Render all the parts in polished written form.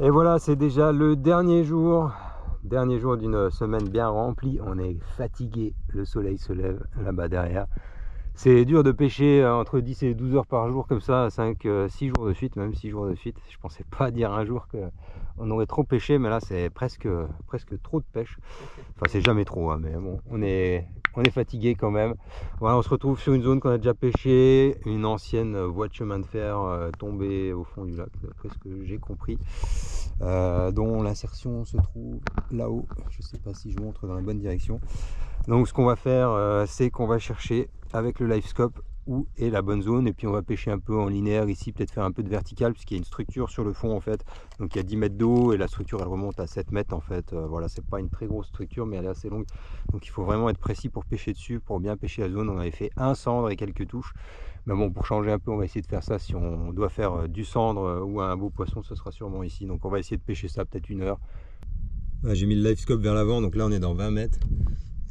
Et voilà, c'est déjà le dernier jour d'une semaine bien remplie. On est fatigué, le soleil se lève là-bas derrière. C'est dur de pêcher entre 10 et 12 heures par jour comme ça, 6 jours de suite, même 6 jours de suite. Je pensais pas dire un jour qu'on aurait trop pêché, mais là c'est presque trop de pêche. Enfin, c'est jamais trop, hein, mais bon, on est fatigué quand même. Voilà, on se retrouve sur une zone qu'on a déjà pêché, une ancienne voie de chemin de fer tombée au fond du lac, d'après ce que j'ai compris, dont l'insertion se trouve là-haut. Je sais pas si je montre dans la bonne direction. Donc ce qu'on va faire, c'est qu'on va chercher avec le LiveScope où est la bonne zone, et puis on va pêcher un peu en linéaire ici, peut-être faire un peu de vertical puisqu'il y a une structure sur le fond en fait. Donc il y a 10 mètres d'eau et la structure elle remonte à 7 mètres en fait. Voilà, c'est pas une très grosse structure mais elle est assez longue, donc il faut vraiment être précis pour pêcher dessus, pour bien pêcher la zone. On avait fait un cendre et quelques touches, mais bon, pour changer un peu on va essayer de faire ça. Si on doit faire du cendre ou un beau poisson, ce sera sûrement ici, donc on va essayer de pêcher ça peut-être 1 heure. J'ai mis le LiveScope vers l'avant, donc là on est dans 20 mètres.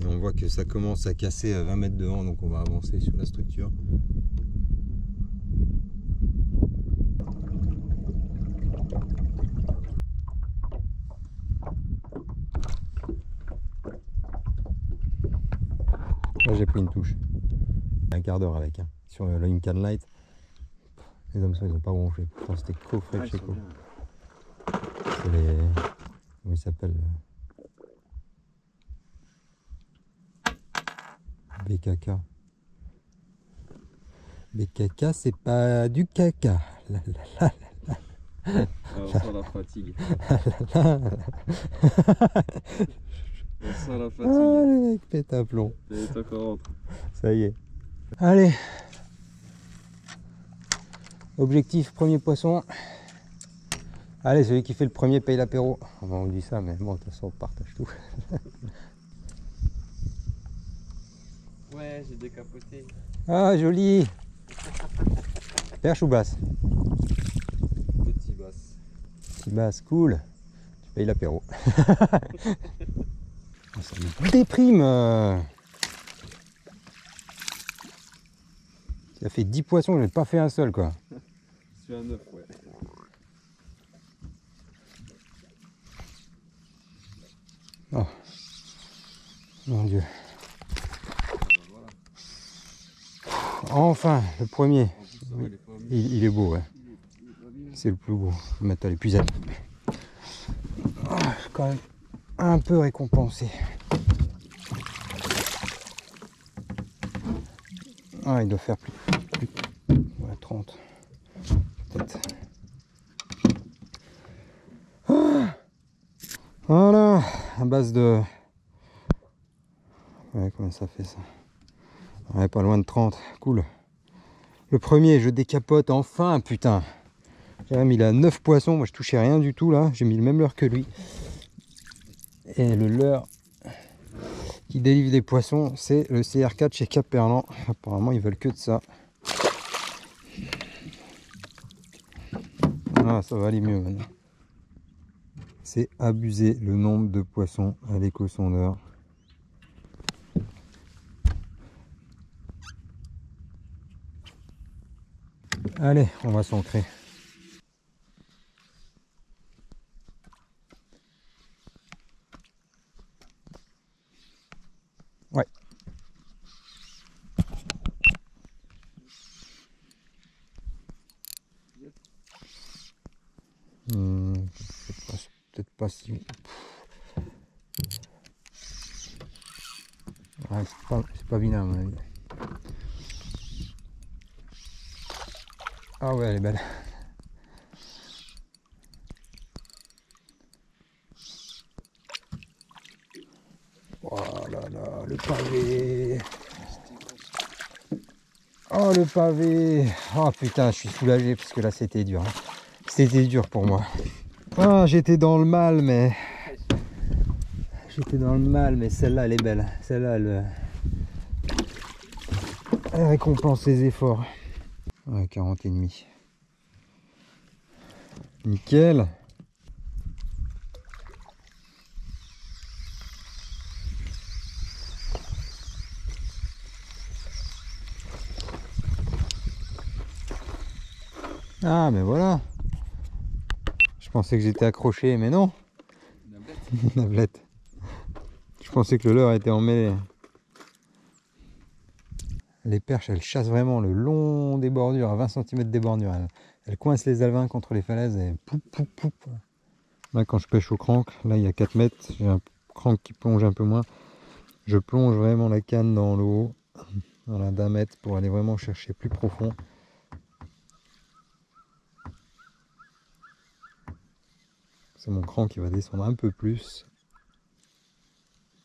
Et on voit que ça commence à casser à 20 mètres devant, donc on va avancer sur la structure. Là j'ai pris une touche. Un quart d'heure avec, hein, sur le Lincoln Light. Les hameçons ils n'ont pas bronché. Pourtant c'était coffret chez Co. C'est les... Comment ils s'appellent? BKK. BKK c'est pas du caca. La, la, la. On sent la fatigue. On sent la fatigue. Ah, le mec pète un plomb. Ça y est. Allez. Objectif, premier poisson. Allez, celui qui fait le premier paye l'apéro. Enfin, on dit ça, mais bon, de toute façon, on partage tout. Ouais, j'ai décapoté. Ah, joli. Perche ou basse? Petit basse. Petit basse, cool. Tu payes l'apéro. Ça me déprime. Ça fait 10 poissons, je n'ai pas fait un seul, quoi. Je suis à 9, ouais. Oh. Mon Dieu. Voilà. Enfin, le premier. Il Il est beau, ouais. C'est le plus beau. Je vais mettre l'épuisette. Oh, je suis quand même un peu récompensé. Ah, il doit faire plus ouais, 30. Peut-être. Ah, voilà, à base de... Ouais, comment ça fait ça? Ouais, pas loin de 30. Cool. Le premier, je décapote enfin, putain. J'ai même mis là 9 poissons. Moi, je touchais rien du tout là. J'ai mis le même leurre que lui. Et le leurre qui délivre des poissons, c'est le CR4 chez Cap-Perlan. Apparemment, ils veulent que de ça. Ah, ça va aller mieux maintenant. C'est abusé le nombre de poissons à l'éco-sondeur. Allez, on va s'ancrer. Ouais. C'est peut-être pas si... Ouais, c'est pas vilain à mon avis. Ah ouais, elle est belle. Oh là là, le pavé. Oh le pavé. Oh putain, je suis soulagé parce que là c'était dur. Hein. C'était dur pour moi. Ah, j'étais dans le mal, mais... J'étais dans le mal, mais celle-là elle est belle. Celle-là elle récompense les efforts. Ouais, 40 et demi. Nickel. Ah mais voilà. Je pensais que j'étais accroché, mais non. Une ablette. Une ablette. Je pensais que le leurre était emmêlé. Les perches, elles chassent vraiment le long des bordures, à 20 cm des bordures. Elles coincent les alevins contre les falaises et poup, poup, poup. Là, quand je pêche au crank, là il y a 4 mètres, j'ai un crank qui plonge un peu moins. Je plonge vraiment la canne dans l'eau, voilà, d'1 mètre pour aller vraiment chercher plus profond. C'est mon crank qui va descendre un peu plus.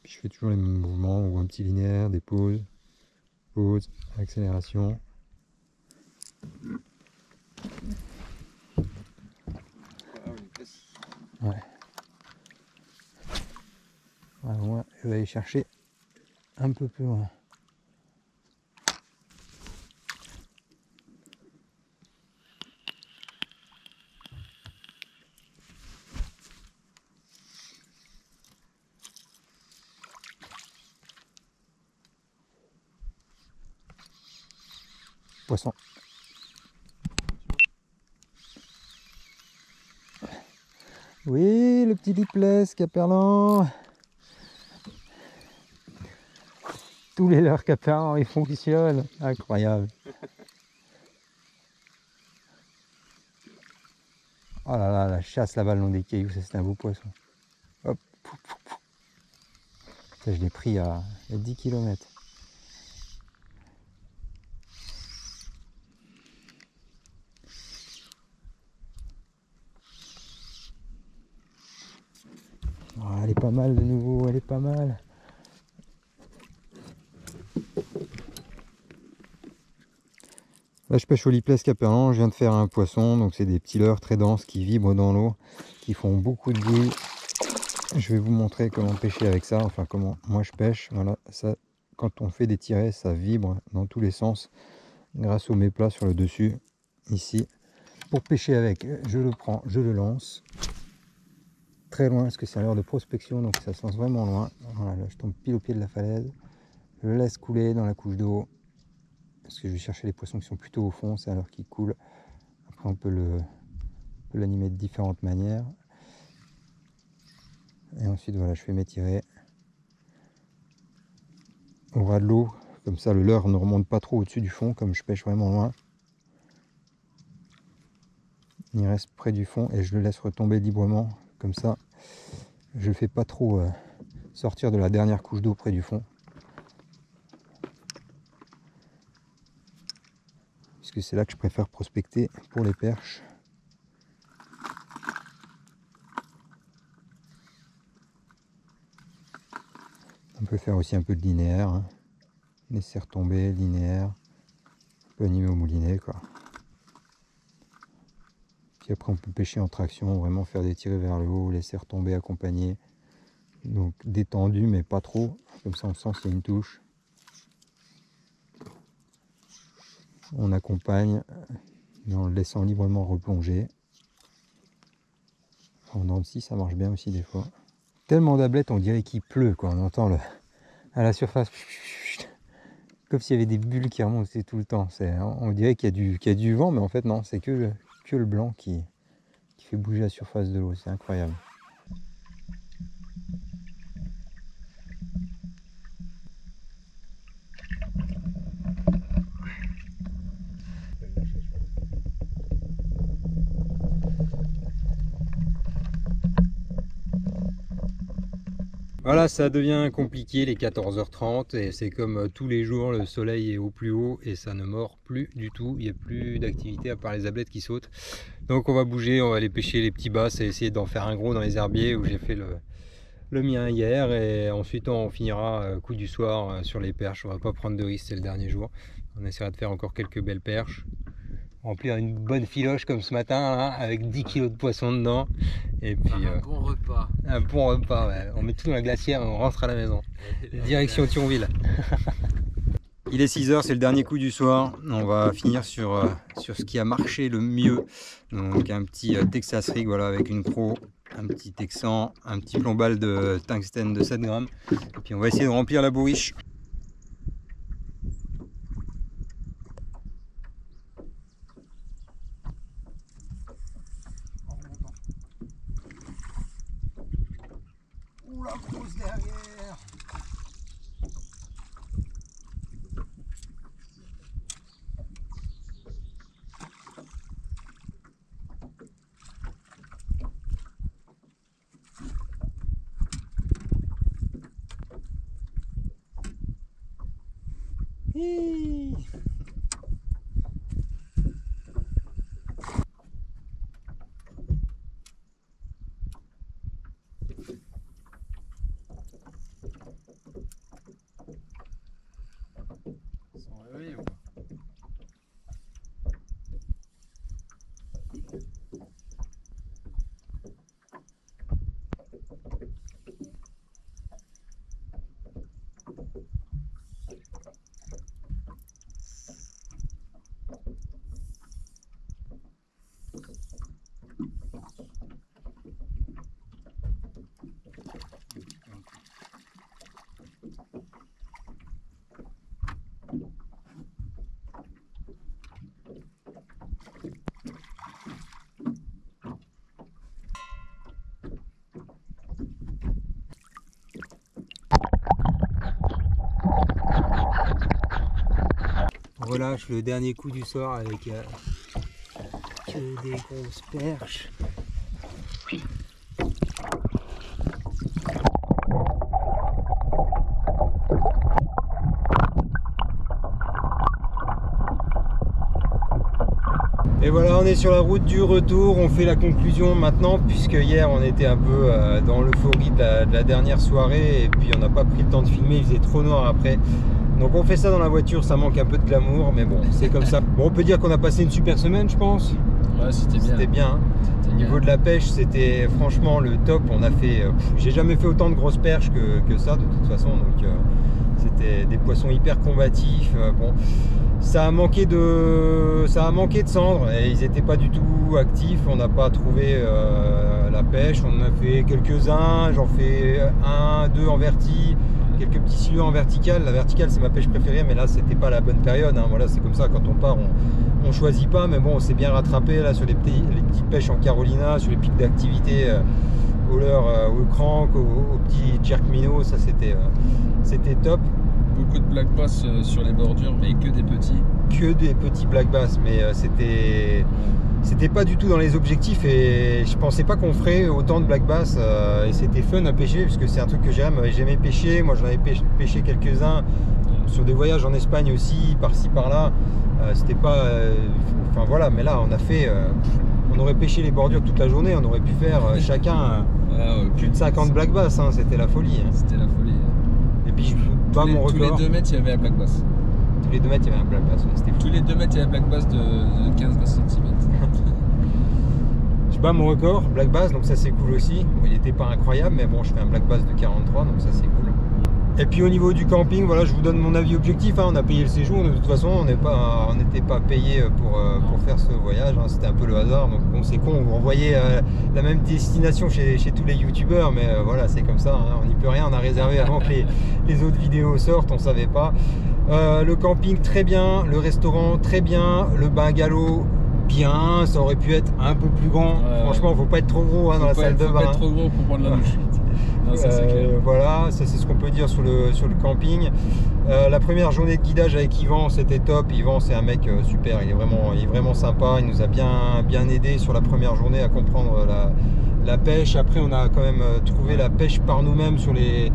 Puis je fais toujours les mêmes mouvements, ou un petit linéaire, des pauses, pause, accélération. Ah oui, qu'est-ce Ouais. Voilà, moi, je vais aller chercher un peu plus loin. Poisson. Oui, le petit lipless caperlan. Tous les leurres caperlan, ils fonctionnent. Incroyable. Oh là là, la chasse là-bas le long des cailloux, ça c'est un beau poisson. Hop. Ça, je l'ai pris à 10 km. Oh, elle est pas mal de nouveau, elle est pas mal. Là je pêche au lipless caperlan, je viens de faire un poisson, donc c'est des petits leurres très denses qui vibrent dans l'eau, qui font beaucoup de bruit. Je vais vous montrer comment pêcher avec ça, enfin comment moi je pêche. Voilà, ça, quand on fait des tirets, ça vibre dans tous les sens grâce au méplat sur le dessus, ici. Pour pêcher avec, je le prends, je le lance très loin, parce que c'est un leurre de prospection, donc ça se lance vraiment loin. Voilà, là je tombe pile au pied de la falaise, je le laisse couler dans la couche d'eau, parce que je vais chercher les poissons qui sont plutôt au fond, c'est un leurre qui coule. Après on peut l'animer de différentes manières. Et ensuite voilà, je fais mes tirets au ras de l'eau, comme ça le leurre ne remonte pas trop au-dessus du fond, comme je pêche vraiment loin. Il reste près du fond et je le laisse retomber librement, comme ça je ne fais pas trop sortir de la dernière couche d'eau près du fond. Puisque c'est là que je préfère prospecter pour les perches. On peut faire aussi un peu de linéaire, hein. Laisser retomber, linéaire, on peut animer au moulinet quoi. Puis après on peut pêcher en traction, vraiment faire des tirés vers le haut, laisser retomber, accompagner. Donc détendu mais pas trop, comme ça on sent s'il y a une touche. On accompagne en le laissant librement replonger. En dents de scie ça marche bien aussi des fois. Tellement d'ablettes on dirait qu'il pleut quoi, on entend à la surface comme s'il y avait des bulles qui remontaient tout le temps. On dirait qu'il y a du vent, mais en fait non, c'est que le blanc qui fait bouger la surface de l'eau, c'est incroyable. Voilà, ça devient compliqué les 14h30 et c'est comme tous les jours, le soleil est au plus haut et ça ne mord plus du tout. Il n'y a plus d'activité à part les ablettes qui sautent. Donc on va bouger, on va aller pêcher les petits basses et essayer d'en faire un gros dans les herbiers où j'ai fait le mien hier. Et ensuite on finira coup du soir sur les perches. On va pas prendre de risque, c'est le dernier jour. On essaiera de faire encore quelques belles perches. Remplir une bonne filoche comme ce matin là, avec 10 kg de poisson dedans et puis un bon repas. Un bon repas, ouais. On met tout dans la glacière et on rentre à la maison. Direction Thionville. Il est 6 h, c'est le dernier coup du soir. On va finir sur ce qui a marché le mieux. Donc un petit Texas Rig, voilà, avec une pro, un petit Texan, un petit plombal de tungstène de 7 grammes. Et puis on va essayer de remplir la bourriche. Ouh, la grosse derrière. Hi. Ils sont réveillés ou pas? On relâche le dernier coup du soir avec que des grosses perches. Et voilà, on est sur la route du retour, on fait la conclusion maintenant puisque hier on était un peu dans l'euphorie de la dernière soirée et puis on n'a pas pris le temps de filmer, il faisait trop noir après. Donc on fait ça dans la voiture, ça manque un peu de glamour, mais bon, c'est comme ça. Bon, on peut dire qu'on a passé une super semaine, je pense. Ouais, c'était bien. C'était bien. Au niveau de la pêche, c'était franchement le top. On a fait, j'ai jamais fait autant de grosses perches que ça de toute façon. Donc c'était des poissons hyper combatifs. Bon, ça a manqué de cendres et ils n'étaient pas du tout actifs. On n'a pas trouvé la pêche. On en a fait quelques-uns. J'en fais un, deux en verti. Quelques petits silures en vertical. La verticale c'est ma pêche préférée, mais là c'était pas la bonne période, hein. Voilà, c'est comme ça, quand on part on choisit pas, mais bon, on s'est bien rattrapé là sur les petites pêches en Carolina, sur les pics d'activité au leurre, au crank, au petit jerk minnow. Ça c'était top. Beaucoup de black bass sur les bordures, mais que des petits. Que des petits black bass, mais c'était pas du tout dans les objectifs et je pensais pas qu'on ferait autant de black bass et c'était fun à pêcher parce que c'est un truc que j'aime, jamais pêché. Moi j'en avais pêché quelques-uns sur des voyages en Espagne aussi, par-ci par-là. C'était pas enfin voilà, mais là on a fait on aurait pêché les bordures toute la journée, on aurait pu faire chacun plus de 50 black bass, hein. C'était la folie, hein. C'était la folie. Et puis je bats mon record. Tous les 2 mètres il y avait un black bass. Tous les 2 mètres il y avait un black bass, ouais, c'était fou. Tous les 2 mètres il y avait un black bass de 15-20 cm. Je bats mon record black bass, donc ça c'est cool aussi. Bon, il n'était pas incroyable, mais bon, je fais un black bass de 43, donc ça c'est cool. Et puis au niveau du camping, voilà, je vous donne mon avis objectif, hein. On a payé le séjour, de toute façon on n'était pas payé pour faire ce voyage, hein. C'était un peu le hasard, donc bon, c'est con, vous revoyez la même destination chez tous les youtubeurs, mais voilà, c'est comme ça, hein. On n'y peut rien, on a réservé avant que les autres vidéos sortent, on savait pas. Le camping très bien, le restaurant très bien, le bungalow bien, ça aurait pu être un peu plus grand. Franchement, faut pas être trop gros, hein, dans la salle de bain. Faut pas être trop gros pour prendre la douche. Non, ça, voilà, ça c'est ce qu'on peut dire sur le camping. La première journée de guidage avec Yvan, c'était top. Yvan, c'est un mec super, il est vraiment sympa. Il nous a bien aidé sur la première journée à comprendre la pêche. Après, on a quand même trouvé la pêche par nous-mêmes sur les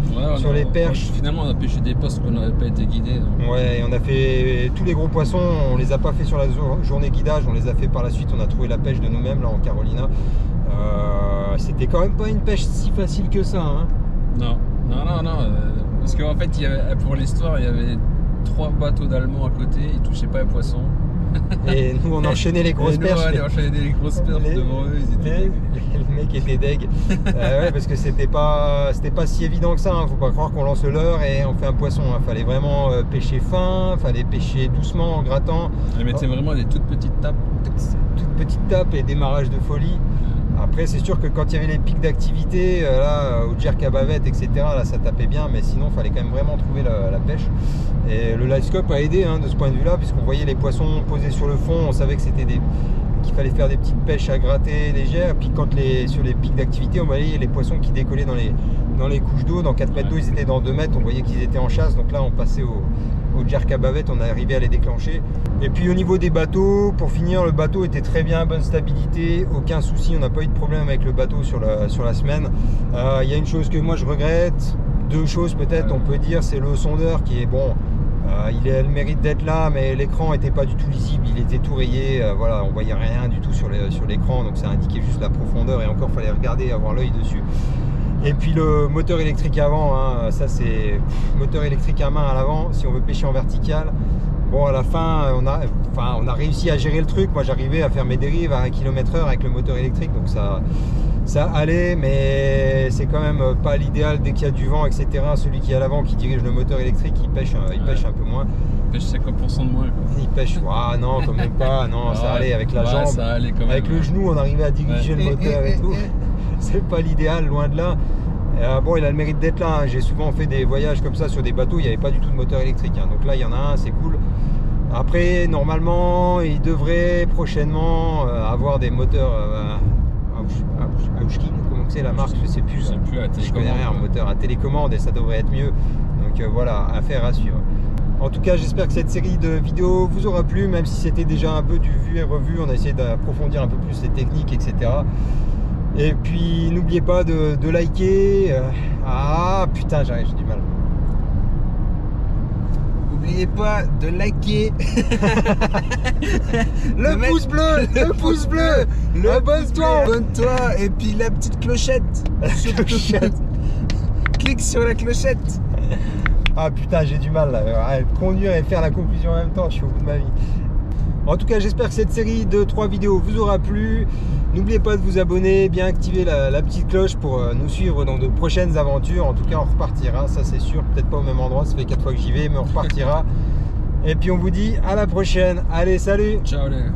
perches. Finalement, on a pêché des postes qu'on n'avait pas été guidés. Donc. Ouais, et on a fait tous les gros poissons. On les a pas fait sur la journée guidage, on les a fait par la suite. On a trouvé la pêche de nous-mêmes là en Carolina. C'était quand même pas une pêche si facile que ça, hein. Non. Parce qu'en fait, pour l'histoire, il y avait 3 bateaux d'Allemands à côté, ils touchaient pas les poissons. Et nous on enchaînait les grosses perches. On enchaînait les grosses perches devant eux, ils étaient deg. Les mecs étaient deg. Ouais, parce que c'était pas si évident que ça, hein. Faut pas croire qu'on lance le leurre et on fait un poisson, hein. Fallait vraiment pêcher fin, fallait pêcher doucement en grattant. Ils mettaient vraiment des toutes petites tapes. Toutes petites tapes et démarrage de folie. Après c'est sûr que quand il y avait les pics d'activité, là au jerk à bavette, etc., là ça tapait bien, mais sinon il fallait quand même vraiment trouver la pêche. Et le livescope a aidé, hein, de ce point de vue là, puisqu'on voyait les poissons posés sur le fond, on savait qu'il qu'il fallait faire des petites pêches à gratter légères. Et puis quand sur les pics d'activité, on voyait les poissons qui décollaient dans les couches d'eau. Dans 4 mètres d'eau, ils étaient dans 2 mètres, on voyait qu'ils étaient en chasse. Donc là, on passait au jerk à bavette, on arrivait à les déclencher. Et puis au niveau des bateaux, pour finir, le bateau était très bien, bonne stabilité, aucun souci, on n'a pas eu de problème avec le bateau sur la semaine. Il y a une chose que moi je regrette, 2 choses peut-être, on peut dire, c'est le sondeur qui est bon. Il a le mérite d'être là, mais l'écran n'était pas du tout lisible, il était tout rayé, voilà, on voyait rien du tout sur l'écran, donc ça indiquait juste la profondeur et encore fallait regarder, avoir l'œil dessus. Et puis le moteur électrique avant, hein, ça c'est moteur électrique à main à l'avant, si on veut pêcher en vertical. Bon, à la fin, on a réussi à gérer le truc. Moi, j'arrivais à faire mes dérives à 1 km/h avec le moteur électrique, donc ça allait, mais c'est quand même pas l'idéal dès qu'il y a du vent, etc. Celui qui est à l'avant, qui dirige le moteur électrique, il pêche un peu moins. Il pêche 50% de moins, quoi. Il pêche, non, quand même pas, non, ça allait avec la jambe. Ça allait quand même, avec le genou, on arrivait à diriger le moteur et tout. C'est pas l'idéal, loin de là. Bon, il a le mérite d'être là, hein. J'ai souvent fait des voyages comme ça sur des bateaux, il n'y avait pas du tout de moteur électrique, hein. Donc là, il y en a un, c'est cool. Après, normalement, il devrait prochainement avoir des moteurs Aushkin, comment c'est la marque, je sais plus. Je connais rien, un moteur à télécommande et ça devrait être mieux. Donc voilà, affaire à suivre. En tout cas, j'espère que cette série de vidéos vous aura plu, même si c'était déjà un peu du vu et revu. On a essayé d'approfondir un peu plus les techniques, etc. Et puis n'oubliez pas de liker. Ah putain, j'ai du mal. N'oubliez pas de liker. le pouce bleu, le pouce bleu, abonne-toi. Abonne-toi et puis la petite clochette. Clique sur la clochette. Ah putain, j'ai du mal là, à conduire et faire la conclusion en même temps, je suis au bout de ma vie. En tout cas, j'espère que cette série de 3 vidéos vous aura plu. N'oubliez pas de vous abonner, bien activer la petite cloche pour nous suivre dans de prochaines aventures. En tout cas, on repartira, ça c'est sûr. Peut-être pas au même endroit, ça fait 4 fois que j'y vais, mais on repartira. Et puis on vous dit à la prochaine. Allez, salut! Ciao les gars.